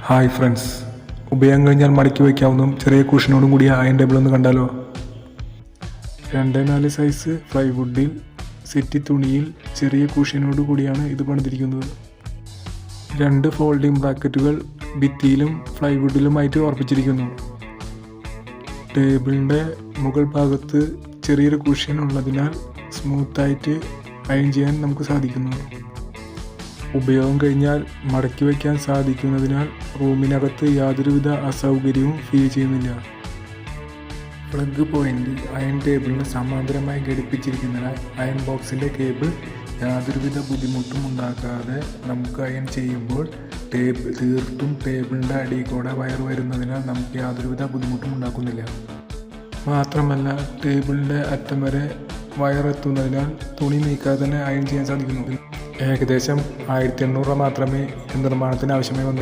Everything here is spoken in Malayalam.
ഹായ് ഫ്രണ്ട്സ്, ഉപയോഗം കഴിഞ്ഞാൽ മടക്കി വയ്ക്കാവുന്നതും ചെറിയ കുഷനോടും കൂടിയ അയൺ ടേബിൾ ഒന്ന് കണ്ടാലോ. 2-4 സൈസ് പ്ലൈവുഡിൽ സെറ്റി തുണിയിൽ ചെറിയ കുഷനോട് കൂടിയാണ് ഇത് പണിതിരിക്കുന്നത്. 2 ഫോൾഡിംഗ് ബ്രാക്കറ്റുകൾ ഭിത്തിയിലും പ്ലൈവുഡിലുമായിട്ട് ഉറപ്പിച്ചിരിക്കുന്നു. ടേബിളിൻ്റെ മുകൾ ഭാഗത്ത് ചെറിയൊരു കുഷൻ ഉള്ളതിനാൽ സ്മൂത്തായിട്ട് അയൺ ചെയ്യാൻ നമുക്ക് സാധിക്കുന്നു. ഉപയോഗം കഴിഞ്ഞാൽ മടക്കി വയ്ക്കാൻ സാധിക്കുന്നതിനാൽ റൂമിനകത്ത് യാതൊരുവിധ അസൗകര്യവും ഫീൽ ചെയ്യുന്നില്ല. പ്ലഗ് പോയിന്റ് അയൺ ടേബിളിന് സമാന്തരമായി ഘടിപ്പിച്ചിരിക്കുന്നതിനാൽ അയൺ ബോക്സിൻ്റെ കേബിൾ യാതൊരുവിധ ബുദ്ധിമുട്ടും ഉണ്ടാക്കാതെ നമുക്ക് അയൺ ചെയ്യുമ്പോൾ തീർത്തും ടേബിളിൻ്റെ അടിയിൽ കൂടെ വയർ വരുന്നതിനാൽ നമുക്ക് യാതൊരുവിധ ബുദ്ധിമുട്ടും ഉണ്ടാക്കുന്നില്ല. മാത്രമല്ല ടേബിളിൻ്റെ അറ്റം വരെ വയർ എത്തുന്നതിനാൽ തുണി നീക്കാതെ തന്നെ അയൺ ചെയ്യാൻ സാധിക്കുന്നു. ഏകദേശം 1800 രൂപ മാത്രമേ നിർമ്മാണത്തിന് ആവശ്യമായി വന്നു.